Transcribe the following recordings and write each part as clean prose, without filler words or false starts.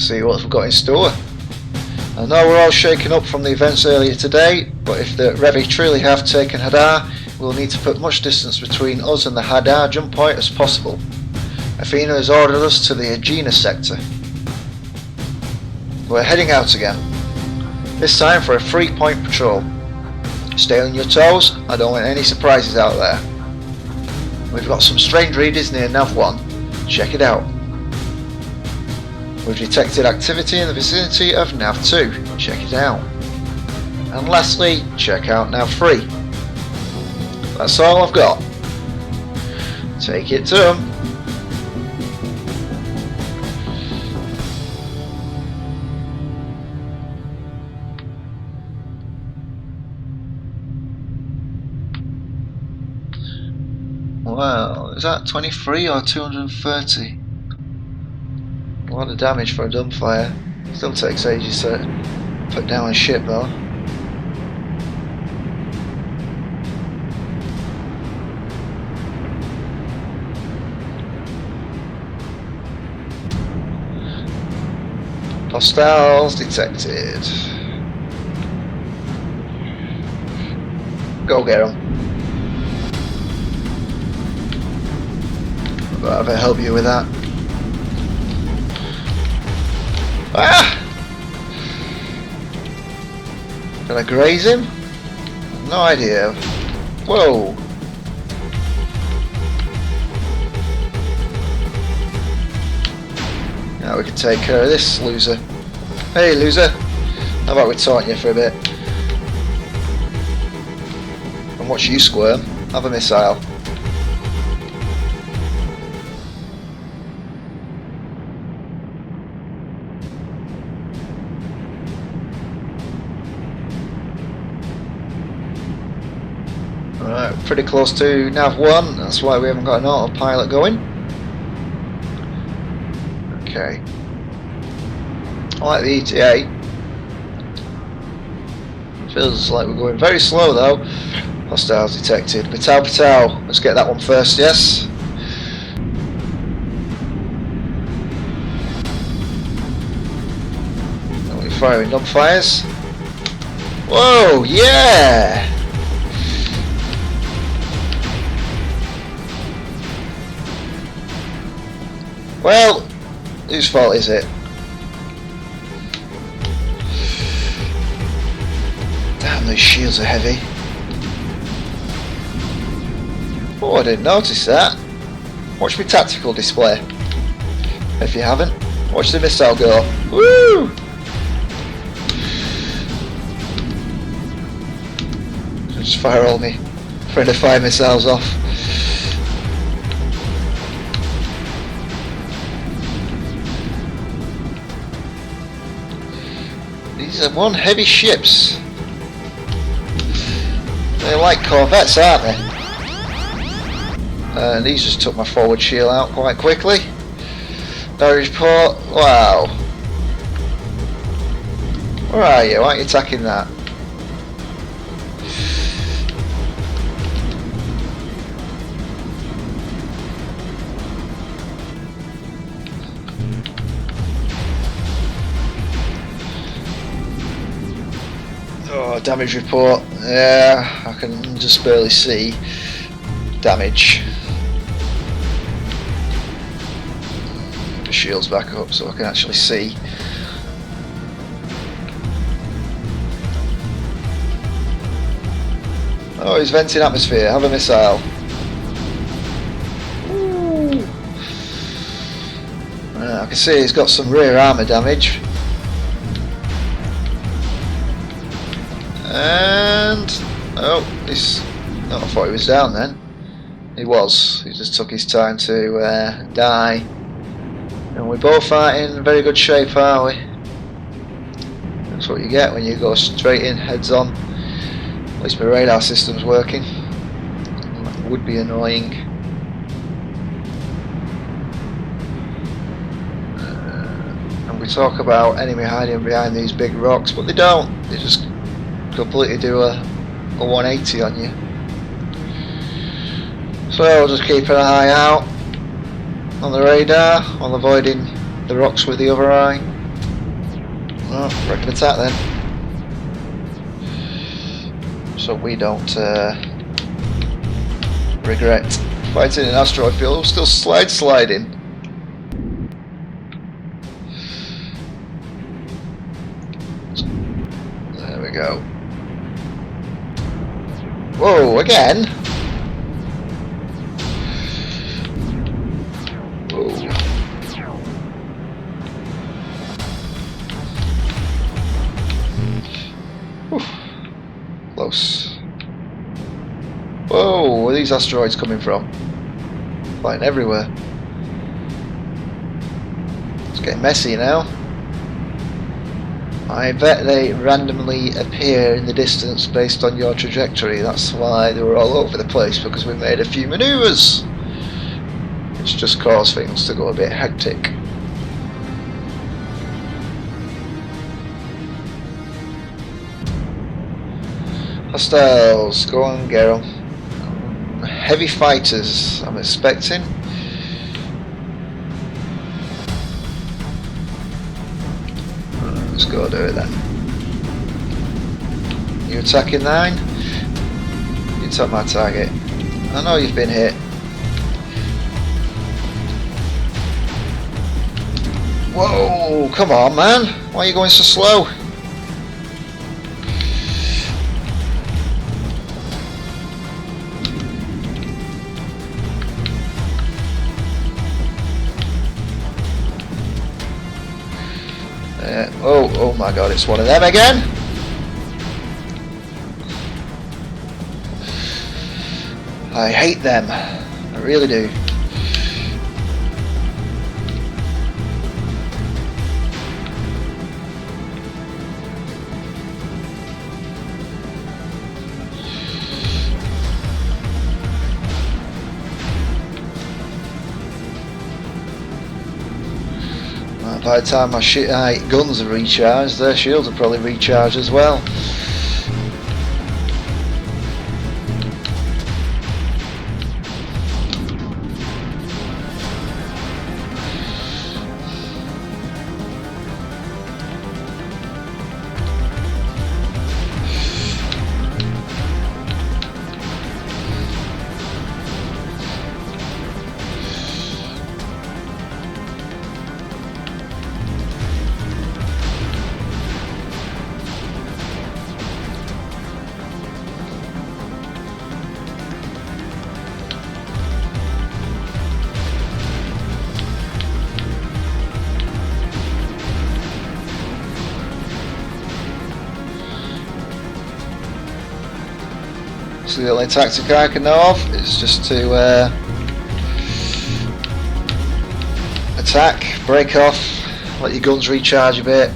see what we've got in store. I know we're all shaken up from the events earlier today, but if the Revi truly have taken Hadar, we'll need to put much distance between us and the Hadar jump point as possible. Athena has ordered us to the Aegina sector. We're heading out again, this time for a 3-point patrol. Stay on your toes, I don't want any surprises out there. We've got some strange readers near Nav 1, check it out. We've detected activity in the vicinity of Nav 2, check it out. And lastly, check out Nav 3. That's all I've got. Take it to them. Wow, is that 23 or 230? A lot of damage for a dumbfire. Still takes ages to put down a ship though. Hostiles detected. Go get them. I'll help you with that. Ah! Did I graze him? No idea. Whoa! Now we can take care of this loser. Hey loser! How about we taunt you for a bit? And watch you squirm. Have a missile. Alright, pretty close to Nav 1, that's why we haven't got an autopilot going. Okay. I like the ETA. Feels like we're going very slow though. Hostiles detected. Patal Patal. Let's get that one first, yes? Are we firing dumbfires? Whoa, yeah! Well, whose fault is it? Damn, those shields are heavy. Oh, I didn't notice that. Watch my tactical display. If you haven't, watch the missile go. Woo! Just fire all me friendly fire missiles off. These are one heavy ships. They're like corvettes, aren't they? And these just took my forward shield out quite quickly. Norwich Port, wow. Where are you? Why aren't you attacking that? Oh, damage report. Yeah, I can just barely see damage. The shield's back up so I can actually see. Oh, he's venting atmosphere. Have a missile. Ooh. I can see he's got some rear armour damage. And oh, this. Oh, I thought he was down then. He was. He just took his time to die. And we both are in very good shape, are we? That's what you get when you go straight in, heads on. At least my radar system's working. That would be annoying. And we talk about enemy hiding behind these big rocks, but they don't. They just completely do a 180 on you. So I'll just keep an eye out on the radar while avoiding the rocks with the other eye. Oh, reckon attack then. So we don't regret fighting an asteroid field. We're still sliding. There we go. Whoa, again? Whoa. Whew. Close. Whoa, where are these asteroids coming from? Flying everywhere. It's getting messy now. I bet they randomly appear in the distance based on your trajectory. That's why they were all over the place, because we made a few maneuvers, which just caused things to go a bit hectic. Hostiles, go on, get 'em. Heavy fighters, I'm expecting. Let's go do it then. You attacking 9? You attack my target. I know you've been hit. Whoa, come on man, why are you going so slow? Oh my god, it's one of them again! I hate them, I really do. By the time my guns are recharged, their shields are probably recharged as well. So the only tactic I can know of is just to attack, break off, let your guns recharge a bit,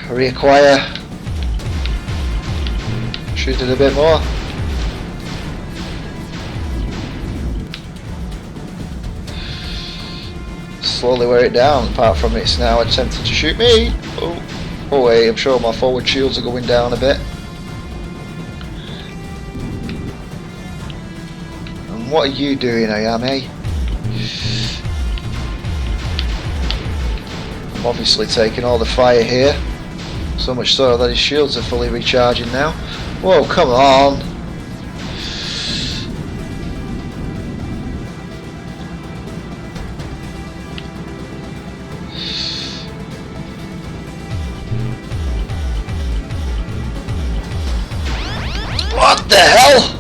reacquire, shoot it a bit more. Slowly wear it down, apart from it's now attempting to shoot me. Oh wait, I'm sure my forward shields are going down a bit. What are you doing, Ayame? I'm obviously taking all the fire here. So much so that his shields are fully recharging now. Whoa, come on! What the hell?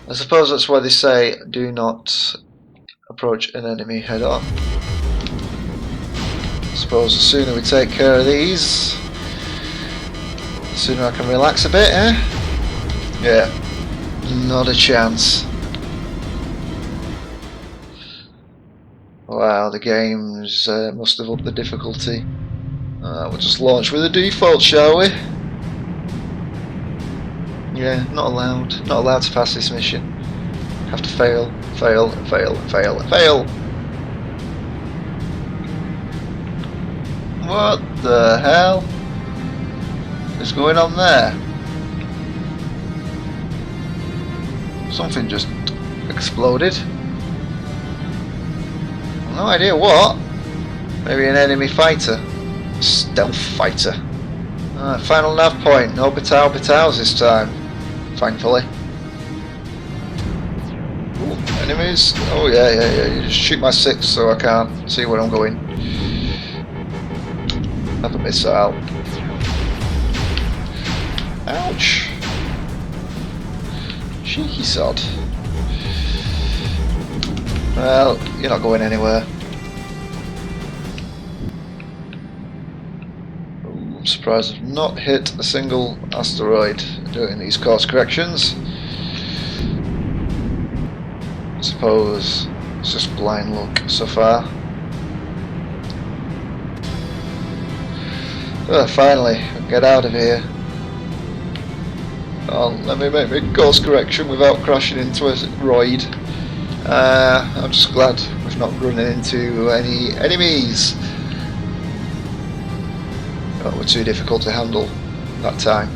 I suppose that's why they say do not approach an enemy head on. I suppose the sooner we take care of these, the sooner I can relax a bit, eh? Yeah, not a chance. Wow, the games must have upped the difficulty. We'll just launch with the default, shall we? Yeah, not allowed. Not allowed to pass this mission. Have to fail, fail, fail, fail, fail. What the hell is going on there? Something just exploded. No idea what. Maybe an enemy fighter. Stealth fighter. Final nav point. No Pataus this time. Thankfully. Ooh, enemies. Oh yeah. You just shoot my 6 so I can't see where I'm going. Have a missile. Ouch. Cheeky sod. Well, you're not going anywhere. I'm surprised I've not hit a single asteroid doing these course corrections. I suppose it's just blind luck so far. Finally, get out of here. Oh, let me make my course correction without crashing into a roid. I'm just glad we've not run into any enemies. That were too difficult to handle that time.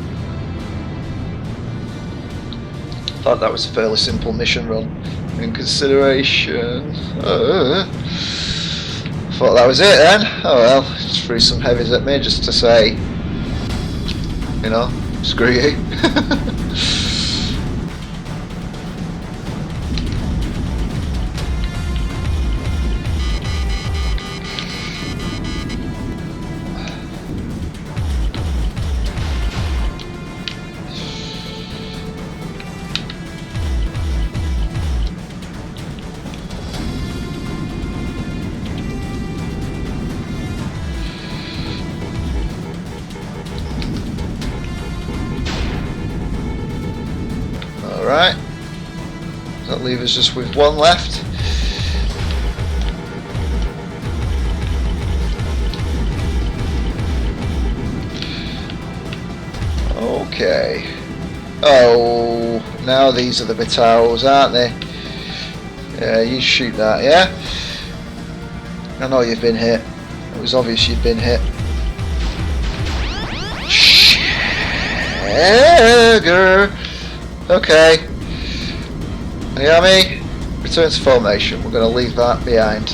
Thought that was a fairly simple mission run in consideration. Thought that was it then. Oh well, just threw some heavies at me just to say, you know, screw you. Alright, that leaves us just with one left. Okay. Oh, now these are the Pataus, aren't they? Yeah, you shoot that, yeah? I know you've been hit. It was obvious you'd been hit. Sugar. Okay. Miami, return to formation. We're going to leave that behind.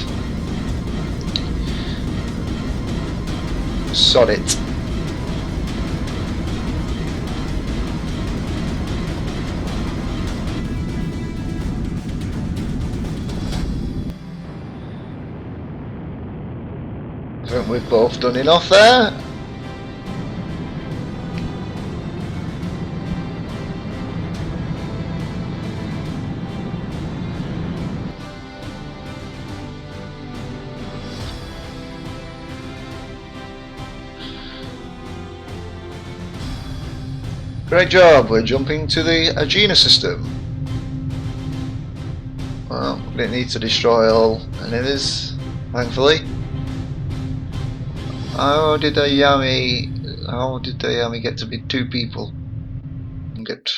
Sod it. I think we've both done enough there. Great job, we're jumping to the Agena system. Well, we didn't need to destroy all enemies, thankfully. How did the Yami get to be 2 people and get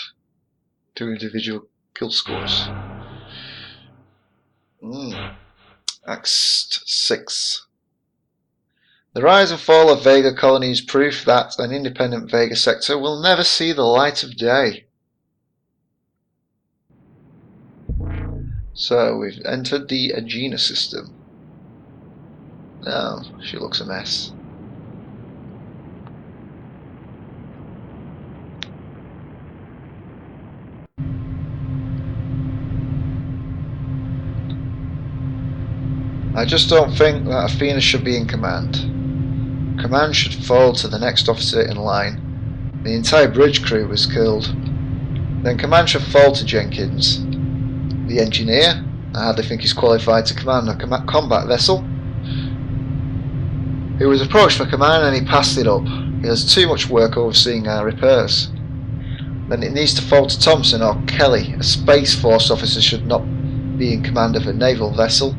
2 individual kill scores? Act 6. The rise and fall of Vega colony is proof that an independent Vega sector will never see the light of day. So we've entered the Agena system. Oh, she looks a mess. I just don't think that Athena should be in command. Command should fall to the next officer in line. The entire bridge crew was killed. Then command should fall to Jenkins. The engineer? I hardly think he's qualified to command a combat vessel. He was approached for command and he passed it up. He has too much work overseeing our repairs. Then it needs to fall to Thompson or Kelly. A Space Force officer should not be in command of a naval vessel.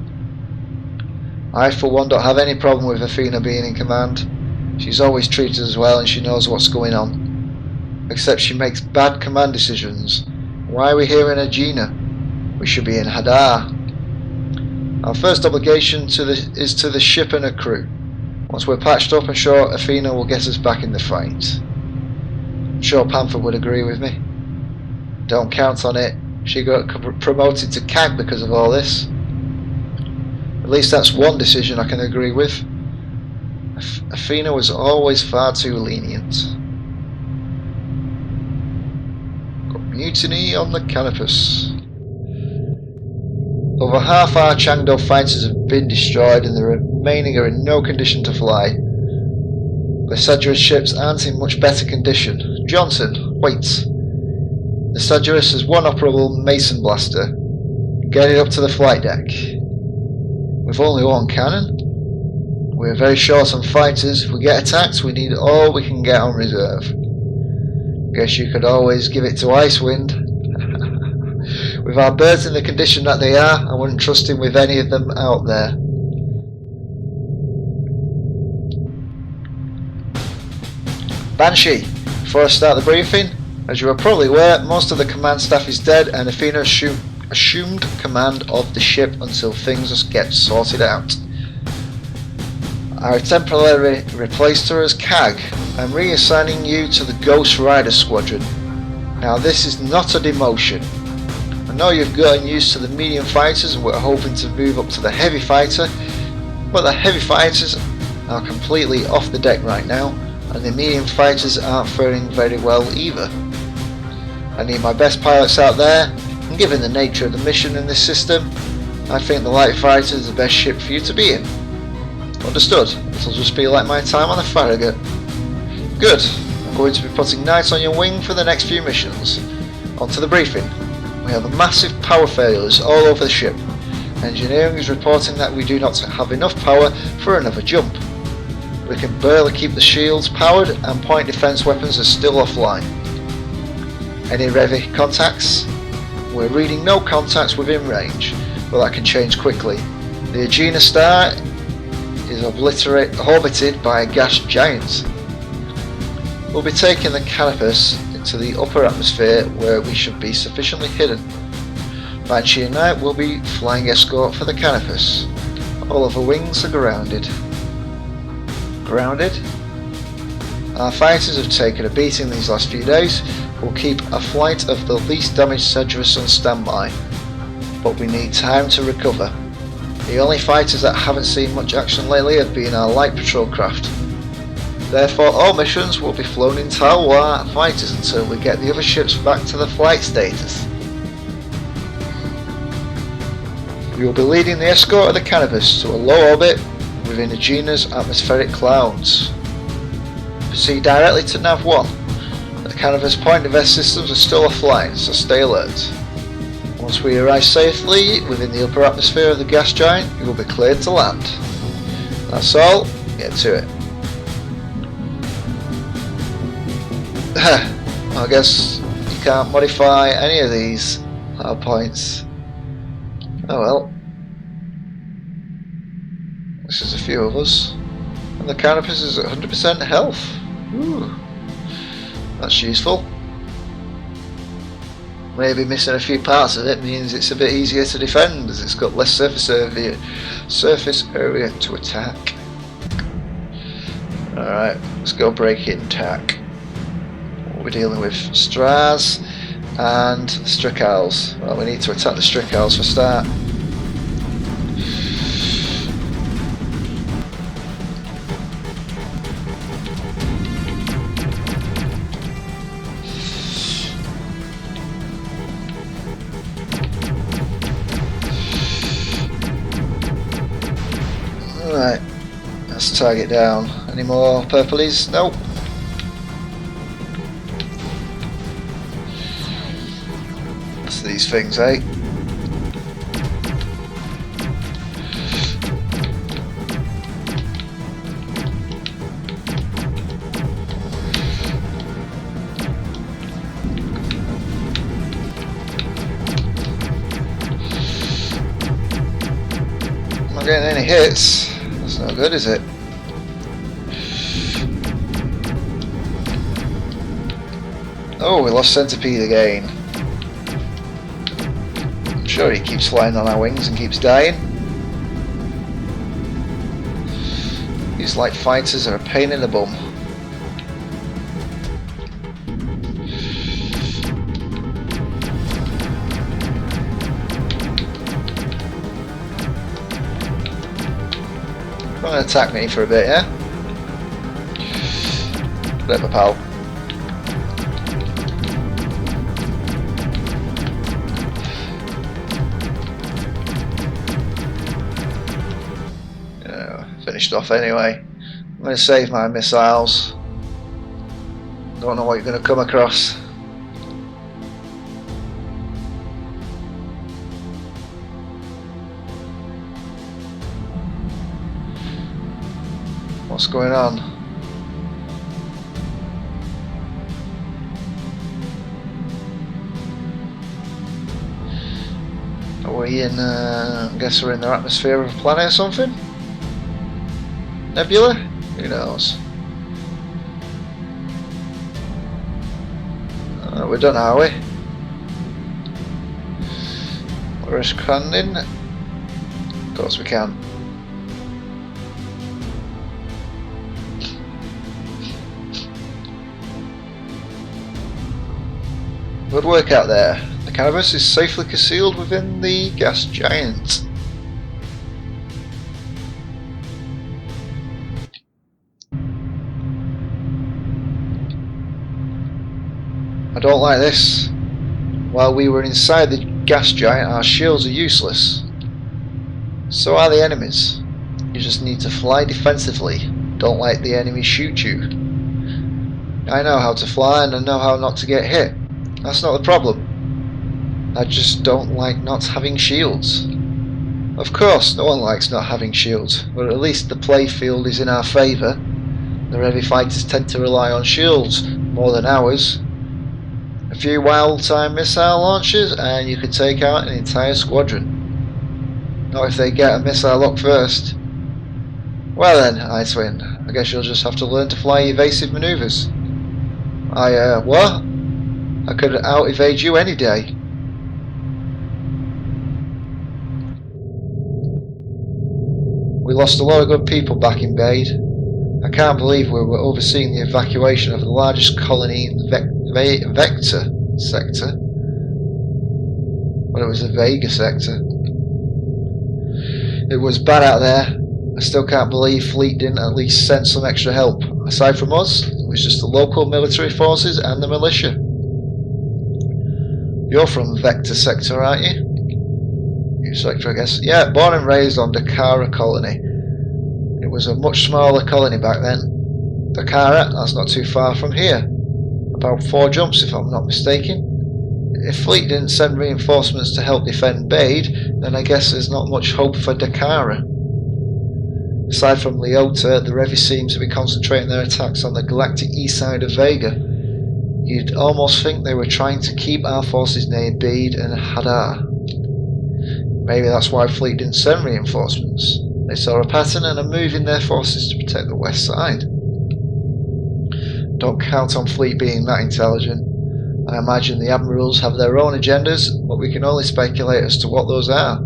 I for one don't have any problem with Athena being in command. She's always treated us well and she knows what's going on. Except she makes bad command decisions. Why are we here in Agena? We should be in Hadar. Our first obligation is to the ship and her crew. Once we're patched up, I'm sure Athena will get us back in the fight. I'm sure Panther would agree with me. Don't count on it. She got promoted to CAG because of all this. It least that's one decision I can agree with. Athena was always far too lenient. Got mutiny on the Canopus. Over half our Changdo fighters have been destroyed and the remaining are in no condition to fly. The Cerberus ships aren't in much better condition. Johnson, wait. The Cerberus has one operable Mason blaster. Get it up to the flight deck. With only one cannon? We're very short on fighters. If we get attacked, we need all we can get on reserve. Guess you could always give it to Icewind. With our birds in the condition that they are, I wouldn't trust him with any of them out there. Banshee, before I start the briefing, as you are probably aware, most of the command staff is dead and Athena assumed command of the ship until things get sorted out. I temporarily replaced her as CAG. I'm reassigning you to the Ghost Rider Squadron. Now this is not a demotion. I know you've gotten used to the medium fighters and we're hoping to move up to the heavy fighter, but the heavy fighters are completely off the deck right now and the medium fighters aren't faring very well either. I need my best pilots out there, and given the nature of the mission in this system, I think the light fighter is the best ship for you to be in. Understood. It'll just be like my time on the Farragut. Good. I'm going to be putting Knight on your wing for the next few missions. On to the briefing. We have massive power failures all over the ship. Engineering is reporting that we do not have enough power for another jump. We can barely keep the shields powered and point defense weapons are still offline. Any Revi contacts? We're reading no contacts within range, but that can change quickly. The Aegina star is orbited by a gas giant. We'll be taking the Canopus into the upper atmosphere where we should be sufficiently hidden. Banshee and Knight will be flying escort for the Canopus. All of the wings are grounded. Grounded? Our fighters have taken a beating these last few days. We'll keep a flight of the least damaged Cerberus on standby, but we need time to recover. The only fighters that haven't seen much action lately have been our light patrol craft. Therefore all missions will be flown in Talwar fighters until we get the other ships back to the flight status. We will be leading the escort of the Canopus to a low orbit within Aegina's atmospheric clouds. Proceed directly to Nav 1. The Canopus point defense systems are still offline, so stay alert. Once we arrive safely within the upper atmosphere of the gas giant, you will be cleared to land. That's all, get to it. I guess you can't modify any of these hard points. Oh well. This is a few of us. And the Canopus is at 100% health. Ooh. That's useful. Maybe missing a few parts of it means it's a bit easier to defend as it's got less surface area to attack. Alright, let's go break in tack. We're dealing with Stras and Stricals. Well, we need to attack the Stricals for start. Alright, let's target down. Any more purplies? Nope. What's these things, eh? Not getting any hits. That's no good, is it? Oh, we lost Centipede again. I'm sure he keeps flying on our wings and keeps dying. These light fighters are a pain in the bum. Come and attack me for a bit, yeah? Bit of a pal. Finished off anyway. I'm going to save my missiles. Don't know what you're going to come across. What's going on? Are we in, I guess we're in the atmosphere of a planet or something? Nebula? Who knows? We're done, are we? We're expanding. Of course we can. Good work out there. The Canopus is safely concealed within the gas giant. I don't like this. While we were inside the gas giant, our shields are useless. So are the enemies. You just need to fly defensively. Don't let the enemy shoot you. I know how to fly and I know how not to get hit. That's not the problem. I just don't like not having shields. Of course, no one likes not having shields, but at least the playfield is in our favour. The Revi fighters tend to rely on shields more than ours. A few wild time missile launches and you could take out an entire squadron. Not if they get a missile lock first. Well then, Icewing, I guess you'll just have to learn to fly evasive manoeuvres. What? I could out-evade you any day. We lost a lot of good people back in Bade. I can't believe we were overseeing the evacuation of the largest colony in the Vector sector. Well, it was the Vega sector. It was bad out there. I still can't believe Fleet didn't at least send some extra help. Aside from us, it was just the local military forces and the militia. You're from Vector sector, aren't you? New sector, I guess. Yeah, born and raised on Dakara colony. It was a much smaller colony back then. Dakara, that's not too far from here. About 4 jumps if I'm not mistaken. If Fleet didn't send reinforcements to help defend Bade, then I guess there's not much hope for Dakara. Aside from Leota, the Revi seem to be concentrating their attacks on the galactic east side of Vega. You'd almost think they were trying to keep our forces near Bede and Hadar. Maybe that's why Fleet didn't send reinforcements. They saw a pattern and are moving their forces to protect the west side. Don't count on Fleet being that intelligent. I imagine the admirals have their own agendas, but we can only speculate as to what those are.